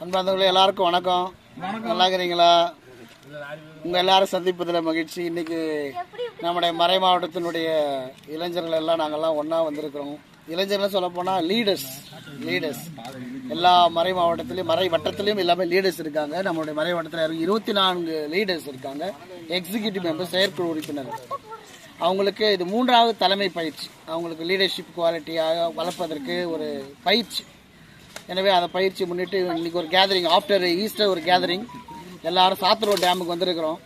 அன்பார்ந்தவர்களே எல்லாருக்கும் வணக்கம். நல்லா இருக்கிறீங்களா? உங்கள் எல்லாரும் சந்திப்பதில் மகிழ்ச்சி. இன்றைக்கி நம்முடைய மறை மாவட்டத்தினுடைய இளைஞர்கள் எல்லாம் நாங்கள்லாம் ஒன்றா வந்திருக்கிறோம். இளைஞர்கள் சொல்லப்போனால் லீடர்ஸ் எல்லா மறை மாவட்டத்திலையும் மறை வட்டத்திலையும் எல்லாமே லீடர்ஸ் இருக்காங்க. நம்மளுடைய மறை வட்டத்தில் 24 லீடர்ஸ் இருக்காங்க. எக்ஸிக்யூட்டிவ் மெம்பர், செயற்குழு உறுப்பினர். அவங்களுக்கு இது 3வது தலைமை பயிற்சி. அவங்களுக்கு லீடர்ஷிப் குவாலிட்டியாக வளர்ப்பதற்கு ஒரு பயிற்சி. எனவே அதை பயிற்சி முன்னிட்டு இன்றைக்கி ஒரு கேதரிங், ஆஃப்டர் ஈஸ்டர் ஒரு கேதரிங். எல்லோரும் சாத்தூர் டேமுக்கு வந்திருக்கிறோம்.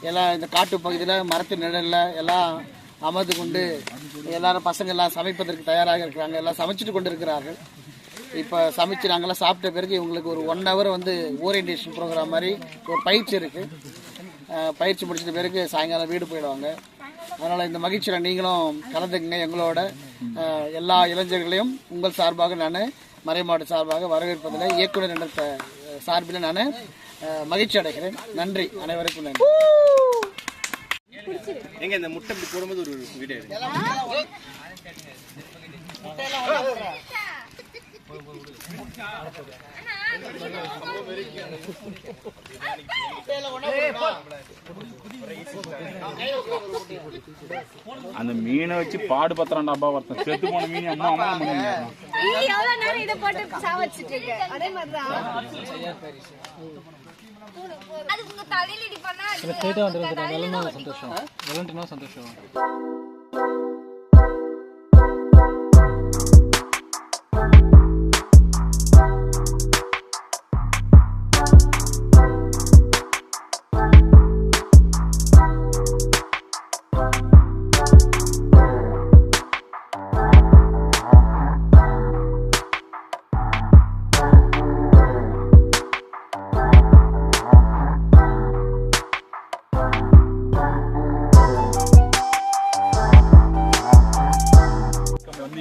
எல்லாம் இந்த காட்டு பகுதியில் மரத்து நிழலில் எல்லாம் அமர்ந்து கொண்டு எல்லாரும் பசங்க எல்லாம் சமைப்பதற்கு தயாராக இருக்கிறாங்க. எல்லாம் சமைச்சிட்டு கொண்டு இருக்கிறார்கள். இப்போ சமைச்சு நாங்கள்லாம் சாப்பிட்ட பிறகு இவங்களுக்கு ஒரு 1 hour ஓரியன்டேஷன் ப்ரோக்ராம் மாதிரி ஒரு பயிற்சி இருக்குது. பயிற்சி முடிச்சிட்ட பிறகு சாயங்காலம் வீடு போயிடுவாங்க. அதனால் இந்த மகிழ்ச்சியில் நீங்களும் கலந்துக்குங்க. எங்களோட எல்லா இளைஞர்களையும் உங்கள் சார்பாக நான் மறை மாவட்ட சார்பாக வரவேற்பதில் இயக்குனர் என்ற சார்பில் நான் மகிழ்ச்சி அடைகிறேன். நன்றி, அனைவருக்கும் நன்றி. எங்க இந்த முட்டை இப்படி போடும்போது ஒரு வீடியோ அந்த மீனை வச்சு பாடு பத்திரம் டப்பா ஒருத்தன் செத்து போன மீன் அம்மா அம்மா பண்ணுங்க. சந்தோஷம்.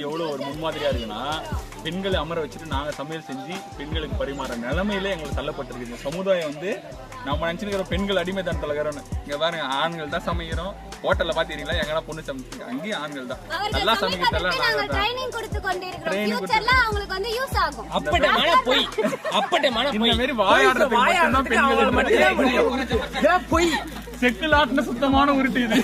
எவ்வளோ ஒரு முன்மாதிரியா இருக்குன்னா, பெண்களை அமர வச்சுட்டு நாங்க சமையல் செஞ்சு பெண்களுக்கு பரிமாற நிலைமையில எங்களுக்கு தள்ளப்பட்டிருக்கு. இந்த சமுதாயம் நம்ம நினைச்சிருக்கிற பெண்கள் அடிமைதான் தலைகிறோன்னு. இங்க பாருங்க, ஆண்கள் தான் சமைக்கிறோம். ஹோட்டல்ல பாத்தீங்களா, எங்கனா பொண்ணு சமைச்சு அங்கேயும் ஆண்கள் தான். நல்லா சமைக்கிறதெல்லாம் நாங்க ட்ரைனிங் கொடுத்து இந்த மாதிரி வாயாடுறதுக்கு போய் செக்குல ஆட்டின சுத்தமான உருட்டு இது.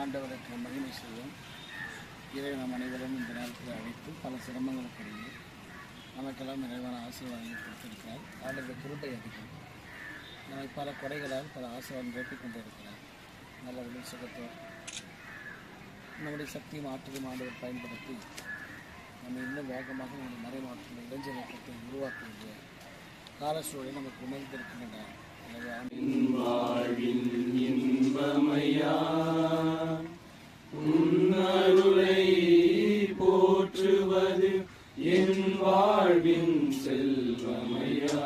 ஆண்டவருக்கு மகிமை செய்வோம். இறை நம் அனைவரும் இந்த நேரத்தில் அழைத்து பல சிரமங்களுக்கு இடையே நமக்கெல்லாம் நிறைவான ஆசீர்வாதங்களை கொடுத்திருக்கிறார். ஆண்டவர் கிருபை அதிகம். நம்மை பல குறைகளால் பல ஆசீர்வாதம் நிரப்பிக் கொண்டிருக்கிறார். நல்லவர்கள் சுகத்தோ நம்முடைய சக்தியும் ஆற்றலும் ஆண்டவர் பயன்படுத்தி நம்ம இன்னும் வேகமாக நம்முடைய மறை மாவட்டத்தில் இளைஞர் இயக்கத்தை உருவாக்குகின்ற கால சூழலை நமக்கு உணர்ந்திருக்கின்றன. வாழ்வின் இன்பமையா உன்னருளை போற்றுவது என் வாழ்வின் செல்வமையா.